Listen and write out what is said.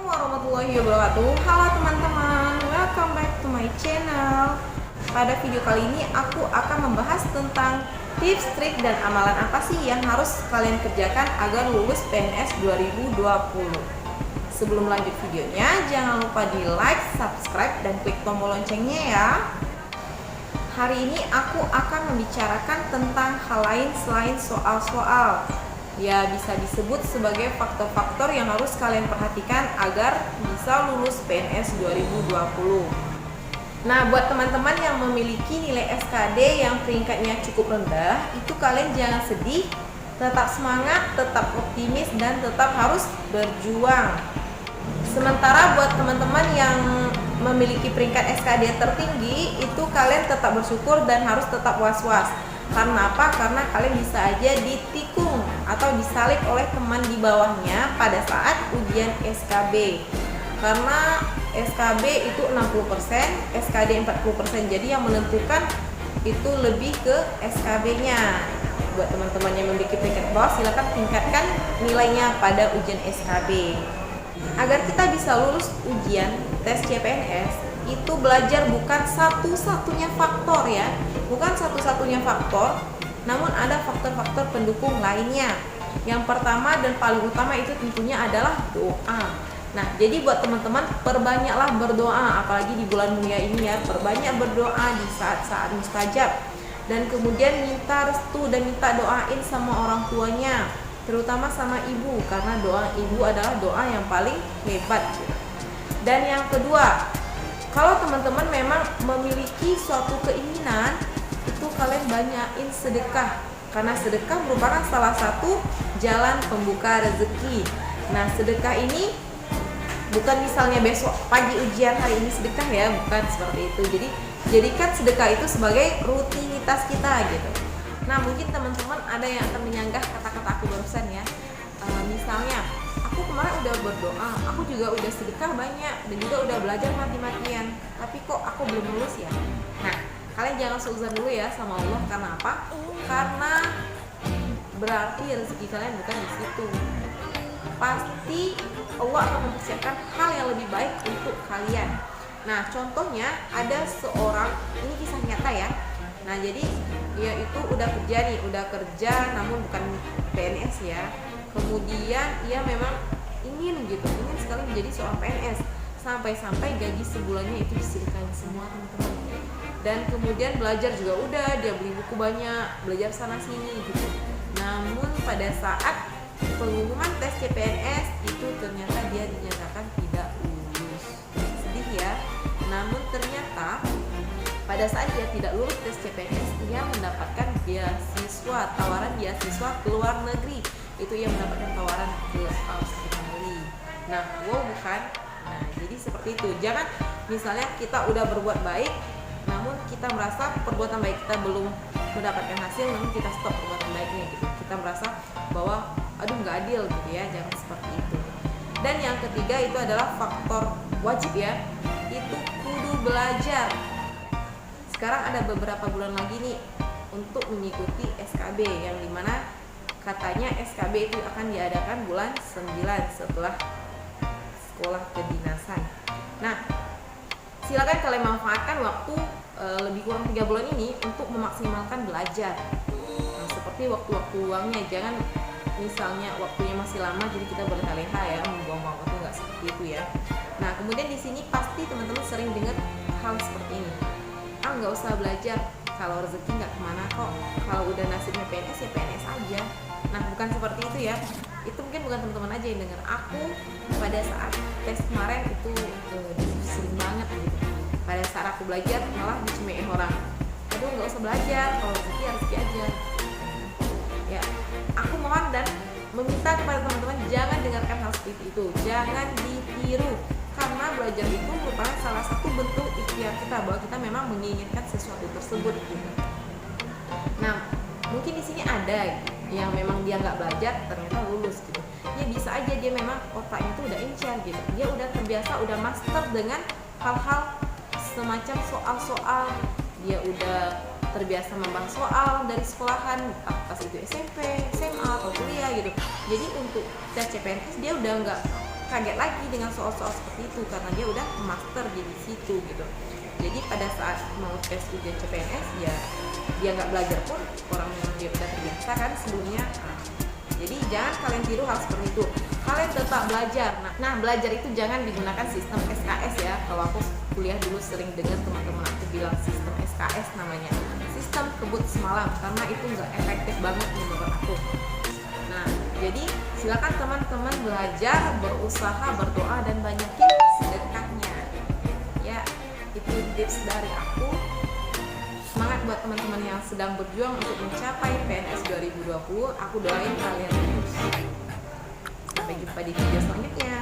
warahmatullahi wabarakatuh. Halo teman-teman, welcome back to my channel. Pada video kali ini aku akan membahas tentang tips, trik, dan amalan apa sih yang harus kalian kerjakan agar lulus PNS 2020. Sebelum lanjut videonya, jangan lupa di like, subscribe, dan klik tombol loncengnya ya. Hari ini aku akan membicarakan tentang hal lain selain soal-soal. Ya, bisa disebut sebagai faktor-faktor yang harus kalian perhatikan agar bisa lulus PNS 2020. Nah, buat teman-teman yang memiliki nilai SKD yang peringkatnya cukup rendah, itu kalian jangan sedih, tetap semangat, tetap optimis, dan tetap harus berjuang. Sementara buat teman-teman yang memiliki peringkat SKD tertinggi, itu kalian tetap bersyukur dan harus tetap was-was. Karena apa? Karena kalian bisa aja ditikung atau disalib oleh teman di bawahnya pada saat ujian SKB. Karena SKB itu 60%, SKD 40%. Jadi yang menentukan itu lebih ke SKB-nya. Buat teman-teman yang memiliki peringkat bawah, silakan tingkatkan nilainya pada ujian SKB. Agar kita bisa lulus ujian tes CPNS, itu belajar bukan satu-satunya faktor ya, bukan satu-satunya faktor, namun ada faktor-faktor pendukung lainnya. Yang pertama dan paling utama itu tentunya adalah doa. Nah, jadi buat teman-teman, perbanyaklah berdoa, apalagi di bulan mulia ini ya, perbanyak berdoa di saat-saat mustajab, dan kemudian minta restu dan minta doain sama orang tuanya, terutama sama ibu, karena doa ibu adalah doa yang paling hebat. Dan yang kedua, kalau teman-teman memang memiliki suatu keinginan, itu kalian banyakin sedekah, karena sedekah merupakan salah satu jalan pembuka rezeki. Nah, sedekah ini bukan misalnya besok pagi ujian hari ini sedekah ya, bukan seperti itu. Jadi jadikan sedekah itu sebagai rutinitas kita gitu. Nah, mungkin teman-teman ada yang akan menyanggah kata-kata aku barusan ya. Misalnya, aku kemarin udah berdoa, aku juga udah sedekah banyak, dan juga udah belajar mati-matian, tapi kok aku belum lulus ya? Nah, kalian jangan seuzon dulu ya sama Allah. Karena apa? Karena berarti rezeki kalian bukan di situ. Pasti Allah akan mempersiapkan hal yang lebih baik untuk kalian. Nah, contohnya ada seorang, ini kisah nyata ya. Nah, jadi dia itu udah kerja namun bukan PNS ya. Kemudian ia memang ingin sekali menjadi seorang PNS, sampai-sampai gaji sebulannya itu disedekahin semua teman-teman. Dan kemudian belajar juga udah, dia beli buku banyak, belajar sana sini gitu. Namun pada saat pengumuman tes CPNS itu ternyata dia dinyatakan tidak lulus. Sedih ya. Namun ternyata pada saat dia tidak lulus tes CPNS, ia mendapatkan beasiswa, tawaran beasiswa ke luar negeri. Itu ia mendapatkan tawaran ke Australia. Nah, wow bukan? Nah, jadi seperti itu. Jangan misalnya kita udah berbuat baik, namun kita merasa perbuatan baik kita belum mendapatkan hasil, namun kita stop perbuatan baiknya gitu. Kita merasa bahwa aduh nggak adil gitu ya. Jangan seperti itu. Dan yang ketiga itu adalah faktor wajib ya. Itu kudu belajar. Sekarang ada beberapa bulan lagi nih untuk mengikuti SKB, yang dimana katanya SKB itu akan diadakan bulan 9 setelah sekolah kedinasan. Nah, silakan kalian manfaatkan waktu lebih kurang 3 bulan ini untuk memaksimalkan belajar. Nah, seperti waktu-waktu luangnya, jangan misalnya waktunya masih lama jadi kita berleha-leha ya, membuang-buang waktu, nggak seperti itu ya. Nah, kemudian di sini pasti teman-teman sering dengar hal seperti ini. Nggak usah belajar, kalau rezeki nggak kemana kok, kalau udah nasibnya PNS ya PNS aja. Nah, bukan seperti itu ya. Itu mungkin bukan teman-teman aja yang dengar. Aku pada saat tes kemarin itu sering banget gitu. Pada saat aku belajar malah dicemoohin orang, aduh nggak usah belajar, kalau rezeki ya rezeki aja ya. Aku mohon dan meminta kepada teman-teman, jangan dengarkan hal seperti itu, jangan ditiru. Karena belajar itu merupakan salah satu bentuk ikhtiar kita, bahwa kita memang menginginkan sesuatu tersebut gitu. Nah, mungkin di sini ada yang memang dia nggak belajar ternyata lulus gitu. Ya bisa aja dia memang otaknya itu udah encer gitu. Dia udah terbiasa, udah master dengan hal-hal semacam soal-soal. Dia udah terbiasa membahas soal dari sekolahan, pas itu SMP, SMA atau kuliah gitu. Jadi untuk tes CPNS dia udah nggak kaget lagi dengan soal-soal seperti itu karena dia udah master di situ gitu. Jadi pada saat mau tes ujian CPNS ya dia nggak belajar pun, orang yang dia udah terbiasa kan sebelumnya. Jadi jangan kalian tiru hal seperti itu. Kalian tetap belajar. Nah, belajar itu jangan digunakan sistem SKS ya. Kalau aku kuliah dulu sering dengar teman-teman aku bilang sistem SKS namanya. Sistem kebut semalam, karena itu nggak efektif banget menurut aku. Nah, jadi silakan teman-teman belajar, berusaha, berdoa, dan banyakin sedekahnya. Ya, itu tips dari aku. Semangat buat teman-teman yang sedang berjuang untuk mencapai PNS 2020. Aku doain kalian terus. Sampai jumpa di video selanjutnya.